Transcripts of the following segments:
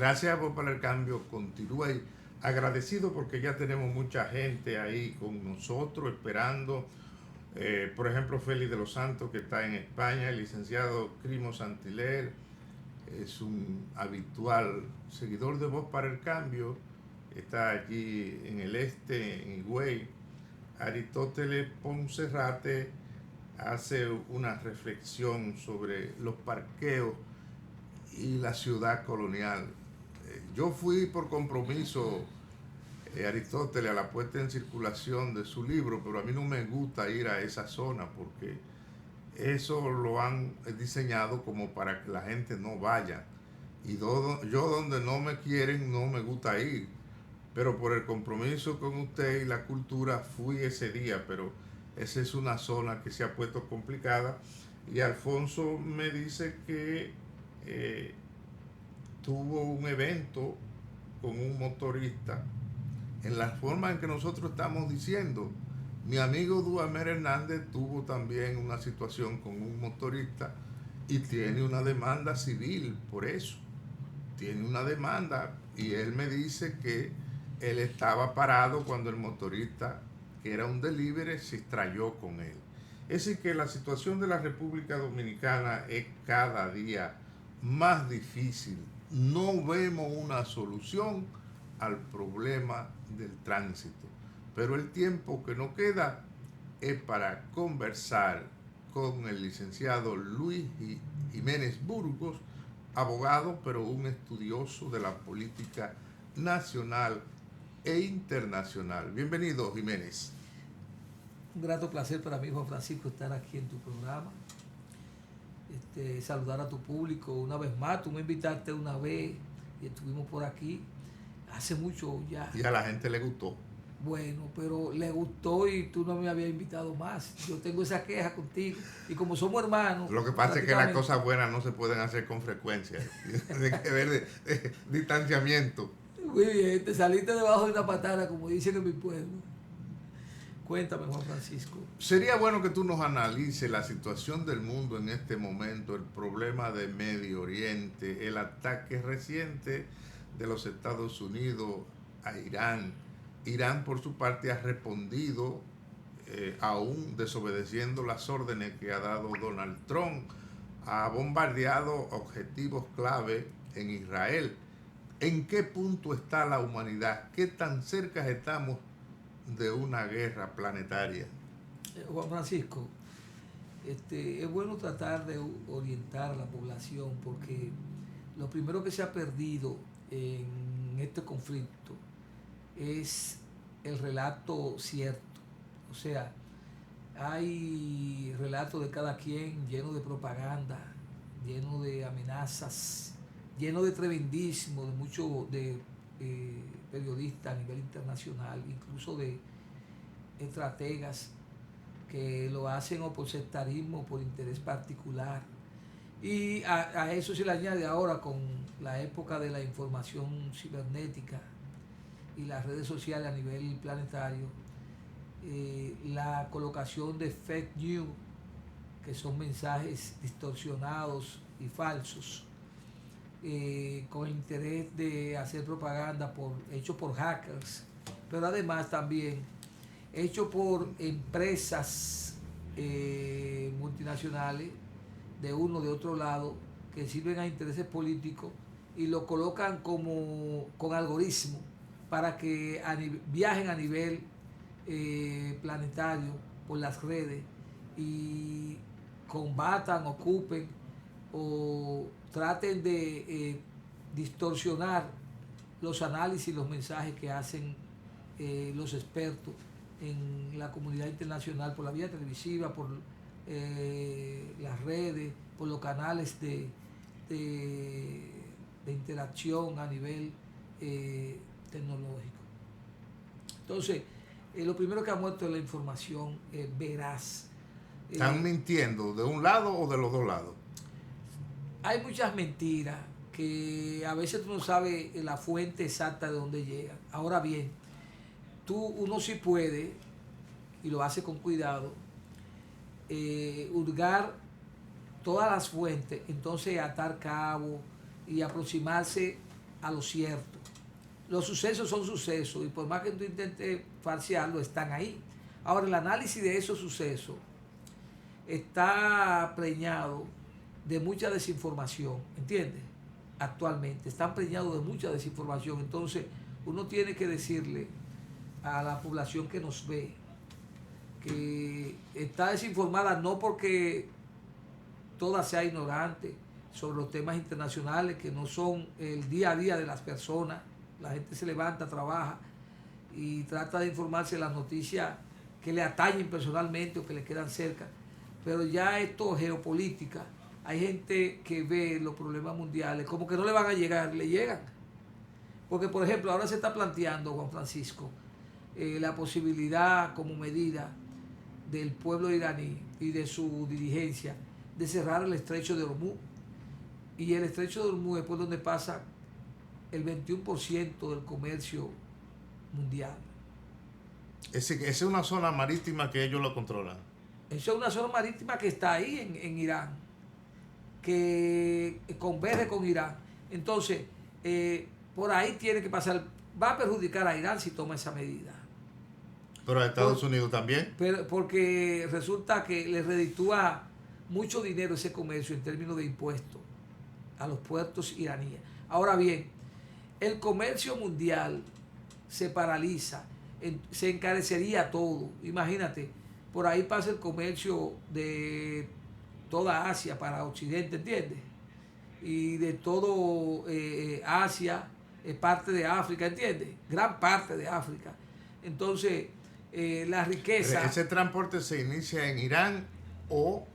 Gracias por el cambio, continúa y agradecido porque ya tenemos mucha gente ahí con nosotros esperando. Por ejemplo, Félix de los Santos, que está en España, el licenciado Crimo Santiler, es un habitual seguidor de Voz para el Cambio, está allí en el este, en Higüey. Aristóteles Poncerrate hace una reflexión sobre los parqueos y la ciudad colonial. Yo fui por compromiso, Aristóteles, a la puesta en circulación de su libro, pero a mí no me gusta ir a esa zona porque eso lo han diseñado como para que la gente no vaya. Y yo donde no me quieren no me gusta ir. Pero por el compromiso con usted y la cultura fui ese día, pero esa es una zona que se ha puesto complicada. Y Alfonso me dice que tuvo un evento con un motorista en la forma en que nosotros estamos diciendo. Mi amigo Duamer Hernández tuvo también una situación con un motorista y tiene una demanda civil por eso. Tiene una demanda y él me dice que él estaba parado cuando el motorista, que era un delivery, se estrelló con él. Es decir, que la situación de la República Dominicana es cada día más difícil. No vemos una solución al problema del tránsito. Pero el tiempo que nos queda es para conversar con el licenciado Luis Jiménez Burgos, abogado, pero un estudioso de la política nacional e internacional. Bienvenido, Jiménez. Un grato placer para mí, Juan Francisco, estar aquí en tu programa. Saludar a tu público una vez más. Tú me invitaste una vez y estuvimos por aquí hace mucho ya. Y a la gente le gustó. Bueno, pero le gustó y tú no me habías invitado más. Yo tengo esa queja contigo. Y como somos hermanos... Lo que pasa es que las cosas buenas no se pueden hacer con frecuencia. Tiene que haber de distanciamiento. Muy bien, te saliste debajo de una patana, como dicen en mi pueblo. Cuéntame, Juan Francisco. Sería bueno que tú nos analices la situación del mundo en este momento, el problema de Medio Oriente, el ataque reciente de los Estados Unidos a Irán. Irán, por su parte, ha respondido, aún desobedeciendo las órdenes que ha dado Donald Trump, ha bombardeado objetivos clave en Israel. ¿En qué punto está la humanidad? ¿Qué tan cerca estamos de una guerra planetaria? Juan Francisco, es bueno tratar de orientar a la población porque lo primero que se ha perdido en este conflicto es el relato cierto. O sea, hay relatos de cada quien lleno de propaganda, lleno de amenazas, lleno de tremendismo de muchos periodistas a nivel internacional, incluso de estrategas que lo hacen o por sectarismo o por interés particular. Y a eso se le añade ahora con la época de la información cibernética y las redes sociales a nivel planetario, la colocación de fake news, que son mensajes distorsionados y falsos, con el interés de hacer propaganda hecho por hackers, pero además también hecho por empresas multinacionales de uno de otro lado que sirven a intereses políticos y lo colocan como con algoritmos para que viajen a nivel planetario por las redes y combatan, ocupen o traten de distorsionar los análisis y los mensajes que hacen los expertos en la comunidad internacional por la vía televisiva, por las redes, por los canales de interacción a nivel tecnológico. Entonces, lo primero que ha muerto es la información veraz. ¿Están mintiendo de un lado o de los dos lados? Hay muchas mentiras que a veces tú no sabes la fuente exacta de dónde llegan. Ahora bien, uno sí puede, y lo hace con cuidado, hurgar todas las fuentes, entonces atar cabo y aproximarse a lo cierto. Los sucesos son sucesos y por más que tú intentes falsearlo, están ahí. Ahora, el análisis de esos sucesos está preñado de mucha desinformación, ¿entiendes? Actualmente, están preñados de mucha desinformación. Entonces, uno tiene que decirle a la población que nos ve que está desinformada no porque toda sea ignorante sobre los temas internacionales que no son el día a día de las personas. La gente se levanta, trabaja y trata de informarse de las noticias que le atañen personalmente o que le quedan cerca. Pero ya esto geopolítica, hay gente que ve los problemas mundiales como que no le van a llegar, le llegan. Porque, por ejemplo, ahora se está planteando, Juan Francisco, la posibilidad como medida del pueblo iraní y de su dirigencia de cerrar el estrecho de Hormuz. Y el estrecho de Hormuz es por donde pasa el 21% del comercio mundial. Esa es una zona marítima que ellos lo controlan. Eso es una zona marítima que está ahí en Irán, que converge con Irán. Entonces, por ahí tiene que pasar, va a perjudicar a Irán si toma esa medida. Pero a Estados Unidos también. Porque resulta que le reditúa mucho dinero ese comercio en términos de impuestos a los puertos iraníes. Ahora bien, el comercio mundial se paraliza, se encarecería todo. Imagínate, por ahí pasa el comercio de toda Asia para Occidente, ¿entiendes? Y de todo Asia, parte de África, ¿entiendes? Gran parte de África. Entonces, la riqueza... ¿Ese transporte se inicia en Irán o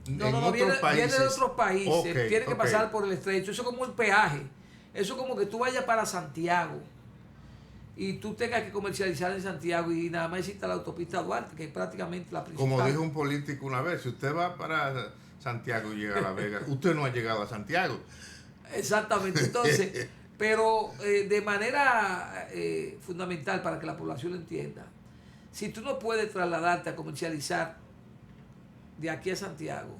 en otros países? Viene de otros países, okay, tiene que pasar por el estrecho. Eso es como el peaje. Eso es como que tú vayas para Santiago y tú tengas que comercializar en Santiago y nada más existe la autopista Duarte, que es prácticamente la principal. Como dijo un político una vez, si usted va para Santiago y llega a La Vega, usted no ha llegado a Santiago. Exactamente. Entonces, pero de manera fundamental para que la población lo entienda, si tú no puedes trasladarte a comercializar de aquí a Santiago,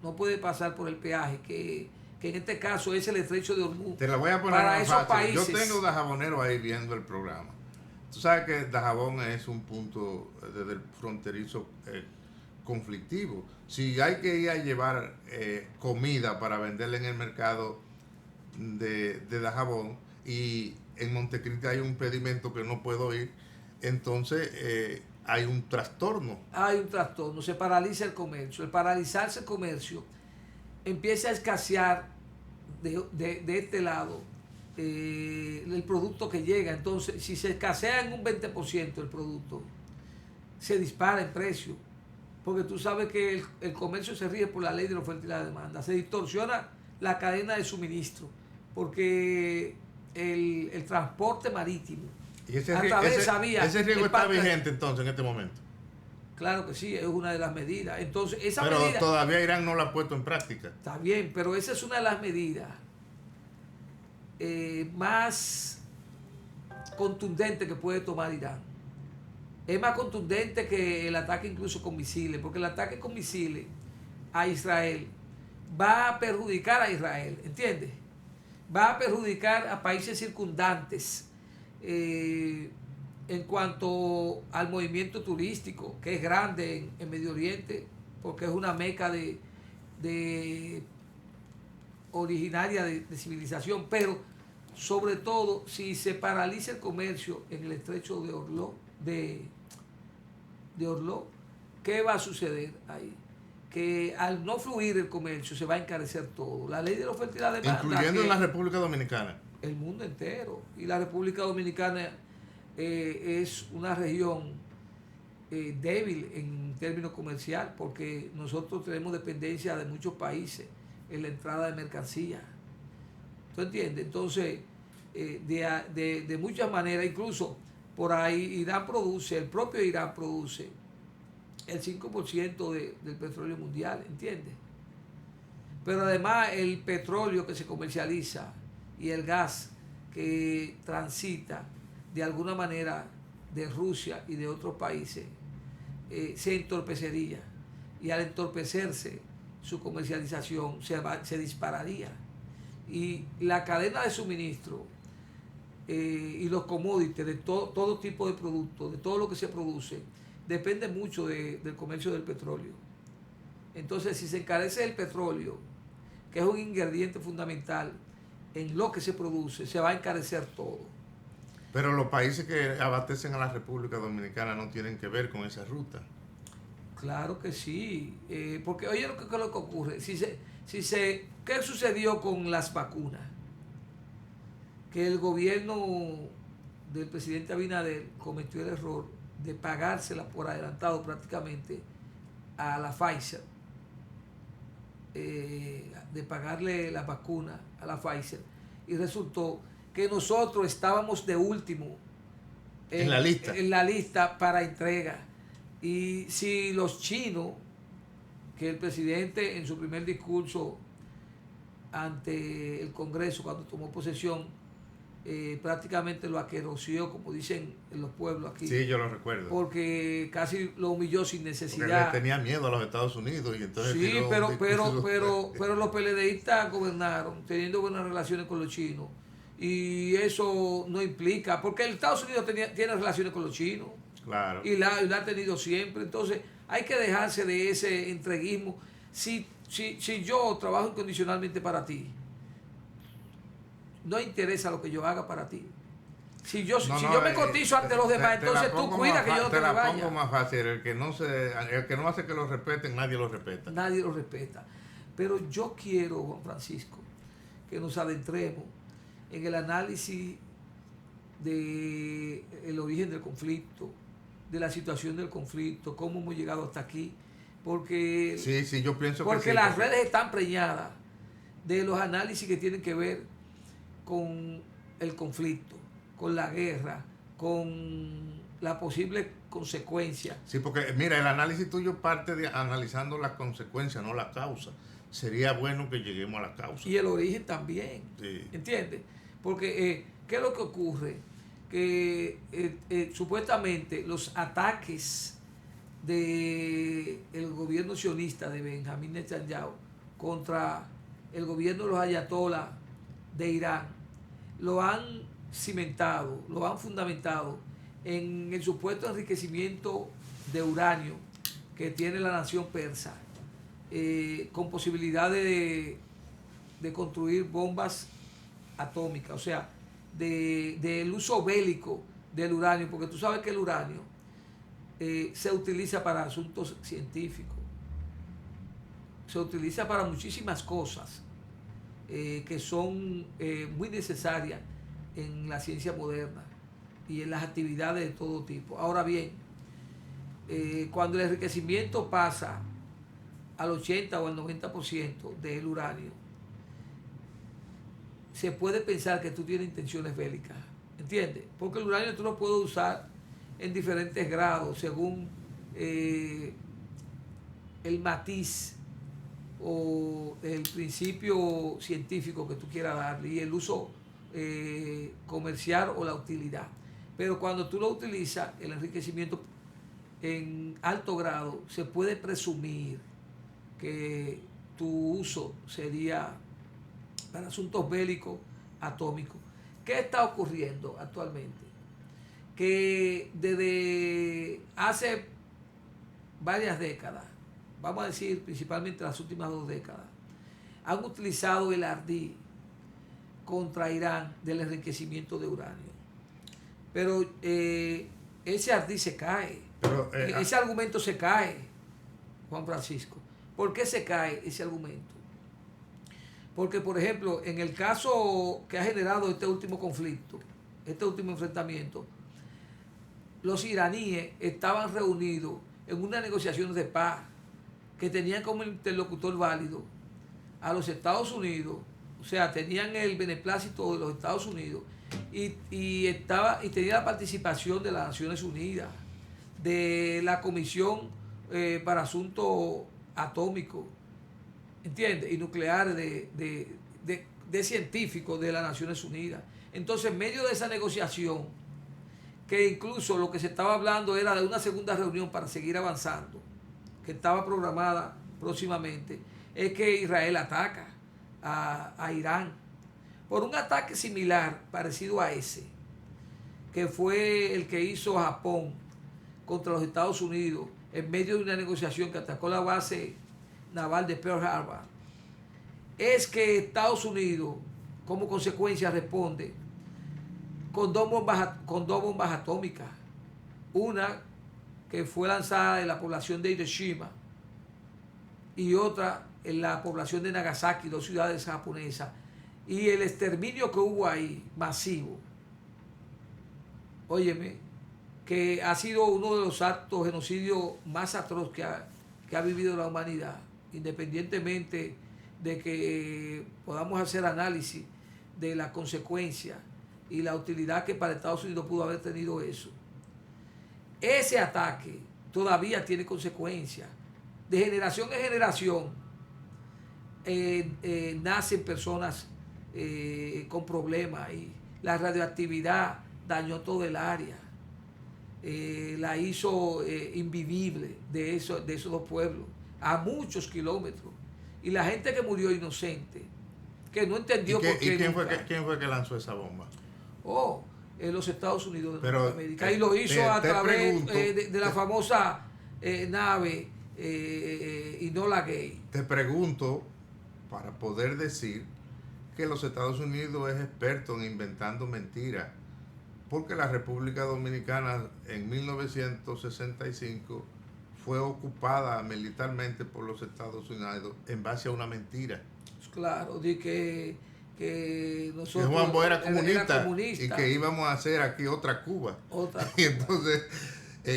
no puedes pasar por el peaje, que en este caso es el estrecho de Hormuz. Te la voy a poner para más esos fácil. países. Yo tengo Dajabonero ahí viendo el programa. Tú sabes que Dajabón es un punto desde el fronterizo conflictivo. Si hay que ir a llevar comida para venderla en el mercado de Dajabón y en Montecristi hay un impedimento que no puedo ir, entonces hay un trastorno. Hay un trastorno, se paraliza el comercio. El paralizarse el comercio empieza a escasear de este lado el producto que llega. Entonces, si se escasea en un 20% el producto, se dispara el precio. Porque tú sabes que el comercio se rige por la ley de la oferta y la demanda. Se distorsiona la cadena de suministro. Porque el transporte marítimo ¿Y ese riesgo está vigente entonces en este momento? Claro que sí, es una de las medidas. Entonces, pero medida, todavía Irán no la ha puesto en práctica. Está bien, pero esa es una de las medidas más contundentes que puede tomar Irán. Es más contundente que el ataque incluso con misiles, porque el ataque con misiles a Israel va a perjudicar a Israel, ¿entiendes? Va a perjudicar a países circundantes en cuanto al movimiento turístico, que es grande en Medio Oriente, porque es una meca de originaria de civilización, pero sobre todo si se paraliza el comercio en el estrecho de Orló, ¿qué va a suceder ahí? Que al no fluir el comercio se va a encarecer todo. La ley de la oferta y la demanda, incluyendo en la República Dominicana. El mundo entero. Y la República Dominicana es una región débil en términos comercial, porque nosotros tenemos dependencia de muchos países en la entrada de mercancías. ¿Tú entiendes? Entonces, de muchas maneras, incluso por ahí Irán produce, el propio Irán produce el 5% del petróleo mundial, ¿entiendes? Pero además el petróleo que se comercializa y el gas que transita de alguna manera de Rusia y de otros países se entorpecería, y al entorpecerse su comercialización se dispararía, Y la cadena de suministro y los commodities de todo tipo de productos, de todo lo que se produce, depende mucho del comercio del petróleo. Entonces, si se encarece el petróleo, que es un ingrediente fundamental en lo que se produce, se va a encarecer todo. Pero los países que abastecen a la República Dominicana no tienen que ver con esa ruta. Claro que sí, porque oye lo que ocurre, ¿qué sucedió con las vacunas? Que el gobierno del presidente Abinader cometió el error de pagárselas por adelantado prácticamente a la Pfizer, de pagarle la vacuna a la Pfizer, y resultó que nosotros estábamos de último en la lista para entrega. Y si los chinos, que el presidente en su primer discurso ante el Congreso cuando tomó posesión, prácticamente lo aquerosió, como dicen en los pueblos aquí. Sí, yo lo recuerdo. Porque casi lo humilló sin necesidad. Porque le tenía miedo a los Estados Unidos y entonces sí, pero los PLDistas gobernaron teniendo buenas relaciones con los chinos. Y eso no implica, porque el Estados Unidos tiene relaciones con los chinos. Claro. Y la ha tenido siempre. Entonces hay que dejarse de ese entreguismo. Si yo trabajo incondicionalmente para ti, no interesa lo que yo haga para ti. Si yo me cotizo ante los demás, entonces tú cuida que yo no te me vaya. Te la pongo más fácil. El que no hace que lo respeten, nadie lo respeta. Nadie lo respeta. Pero yo quiero, Juan Francisco, que nos adentremos en el análisis del origen del conflicto, de la situación del conflicto, cómo hemos llegado hasta aquí, porque, sí, yo pienso porque las redes están preñadas de los análisis que tienen que ver con el conflicto, con la guerra, con la posible consecuencia. Sí, porque mira, el análisis tuyo parte de analizando las consecuencias, no la causa. Sería bueno que lleguemos a la causa. Y el origen también, sí. ¿Entiendes? Porque, ¿qué es lo que ocurre? Que supuestamente los ataques del gobierno sionista de Benjamín Netanyahu contra el gobierno de los ayatolás de Irán lo han cimentado, lo han fundamentado en el supuesto enriquecimiento de uranio que tiene la nación persa, con posibilidades de construir bombas atómicas, o sea, del uso bélico del uranio, porque tú sabes que el uranio se utiliza para asuntos científicos, se utiliza para muchísimas cosas que son muy necesarias en la ciencia moderna y en las actividades de todo tipo. Ahora bien, cuando el enriquecimiento pasa al 80 o al 90% del uranio, se puede pensar que tú tienes intenciones bélicas, ¿entiendes? Porque el uranio tú lo puedes usar en diferentes grados según el matiz o el principio científico que tú quieras darle y el uso comercial o la utilidad. Pero cuando tú lo utilizas, el enriquecimiento en alto grado, se puede presumir que tu uso sería para asuntos bélicos atómicos. ¿Qué está ocurriendo actualmente? Que desde hace varias décadas, vamos a decir principalmente las últimas 2 décadas, han utilizado el ardid contra Irán del enriquecimiento de uranio. Pero ese ardid se cae. Ese argumento se cae, Juan Francisco. ¿Por qué se cae ese argumento? Porque, por ejemplo, en el caso que ha generado este último conflicto, este último enfrentamiento, los iraníes estaban reunidos en unas negociaciones de paz que tenían como interlocutor válido a los Estados Unidos, o sea, tenían el beneplácito de los Estados Unidos y tenía la participación de las Naciones Unidas, de la Comisión para Asuntos Atómicos, ¿entiendes? Y nucleares de científicos de las Naciones Unidas. Entonces, en medio de esa negociación, que incluso lo que se estaba hablando era de una segunda reunión para seguir avanzando, que estaba programada próximamente, es que Israel ataca a Irán por un ataque similar, parecido a ese, que fue el que hizo Japón contra los Estados Unidos en medio de una negociación que atacó la base naval de Pearl Harbor, es que Estados Unidos, como consecuencia, responde con dos bombas atómicas. Una que fue lanzada en la población de Hiroshima y otra en la población de Nagasaki, dos ciudades japonesas. Y el exterminio que hubo ahí, masivo, óyeme, que ha sido uno de los actos de genocidio más atroz que ha vivido la humanidad, independientemente de que podamos hacer análisis de las consecuencias y la utilidad que para Estados Unidos pudo haber tenido eso. Ese ataque todavía tiene consecuencias. De generación en generación nacen personas con problemas y la radioactividad dañó todo el área. La hizo invivible de esos dos pueblos a muchos kilómetros. Y la gente que murió inocente, que no entendió por qué. ¿Y quién fue que lanzó esa bomba? Los Estados Unidos de Pero, Norteamérica. Y lo hizo a través de la famosa nave Enola Gay. Te pregunto, para poder decir que los Estados Unidos es experto en inventando mentiras, porque la República Dominicana en 1965 fue ocupada militarmente por los Estados Unidos en base a una mentira. Claro, de que nosotros... Que Juan Bosch era comunista y que íbamos a hacer aquí otra Cuba. Y entonces,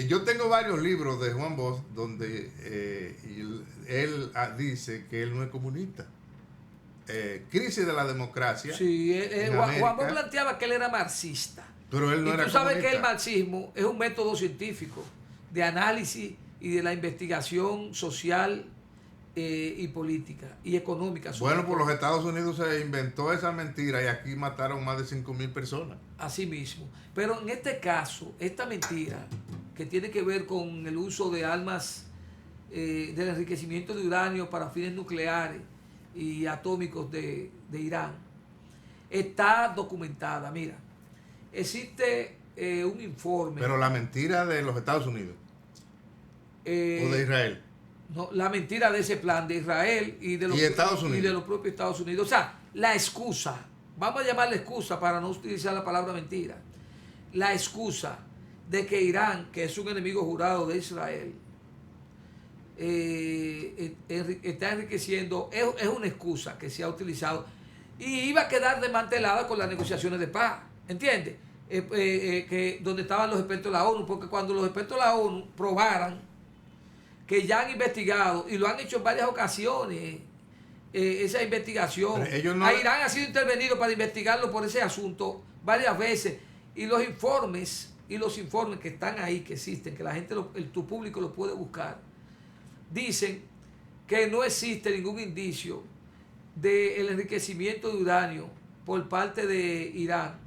yo tengo varios libros de Juan Bosch donde él dice que él no es comunista. Crisis de la democracia. Sí, Juan Bosch planteaba que él era marxista. Pero él no era tú sabes comunista. Que el marxismo es un método científico de análisis y de la investigación social y política y económica. Bueno, por los Estados Unidos se inventó esa mentira y aquí mataron más de 5,000 personas. Así mismo. Pero en este caso, esta mentira que tiene que ver con el uso de armas, del enriquecimiento de uranio para fines nucleares y atómicos de Irán, está documentada. Mira, existe un informe. Pero la mentira de los Estados Unidos o de Israel. No, la mentira de ese plan de Israel y de los propios Estados Unidos. O sea, la excusa, vamos a llamarla excusa para no utilizar la palabra mentira, la excusa de que Irán, que es un enemigo jurado de Israel, está enriqueciendo, es una excusa que se ha utilizado y iba a quedar desmantelada con las negociaciones de paz, ¿entiendes? Donde estaban los expertos de la ONU, porque cuando los expertos de la ONU probaran que ya han investigado y lo han hecho en varias ocasiones, esa investigación, a Irán ha sido intervenido para investigarlo por ese asunto varias veces, y los informes que están ahí, que existen, que la gente, tu público lo puede buscar, dicen que no existe ningún indicio del enriquecimiento de uranio por parte de Irán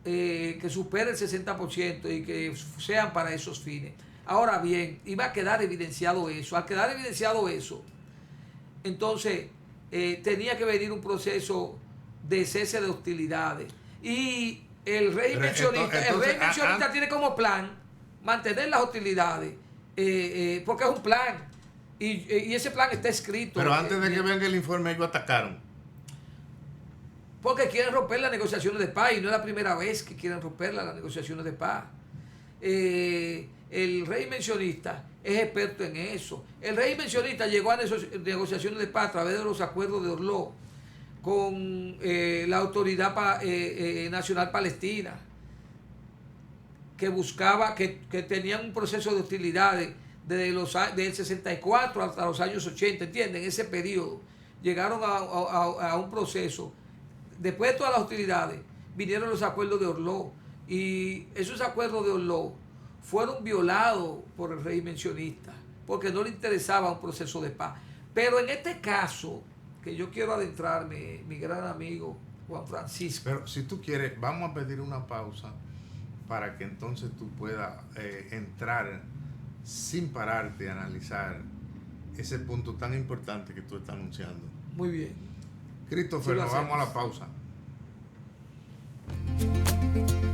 que supere el 60% y que sean para esos fines. Ahora bien, iba a quedar evidenciado eso. Al quedar evidenciado eso, entonces tenía que venir un proceso de cese de hostilidades. Y el rey mencionista tiene como plan mantener las hostilidades, porque es un plan. Y ese plan está escrito. Pero antes de que venga el informe, ellos atacaron. Porque quieren romper las negociaciones de paz, y no es la primera vez que quieren romper las negociaciones de paz. El rey mencionista es experto en eso. El rey mencionista llegó a negociaciones de paz a través de los acuerdos de Oslo con la Autoridad Nacional Palestina, que buscaba, que tenían un proceso de hostilidades del 64 hasta los años 80, ¿entienden? En ese periodo llegaron a un proceso. Después de todas las hostilidades vinieron los acuerdos de Oslo, y esos acuerdos de Oslo fueron violados por el rey mencionista porque no le interesaba un proceso de paz. Pero en este caso, que yo quiero adentrarme, mi gran amigo Juan Francisco. Pero si tú quieres, vamos a pedir una pausa para que entonces tú puedas entrar sin pararte a analizar ese punto tan importante que tú estás anunciando. Muy bien. Christopher, nos vamos a la pausa. Gracias.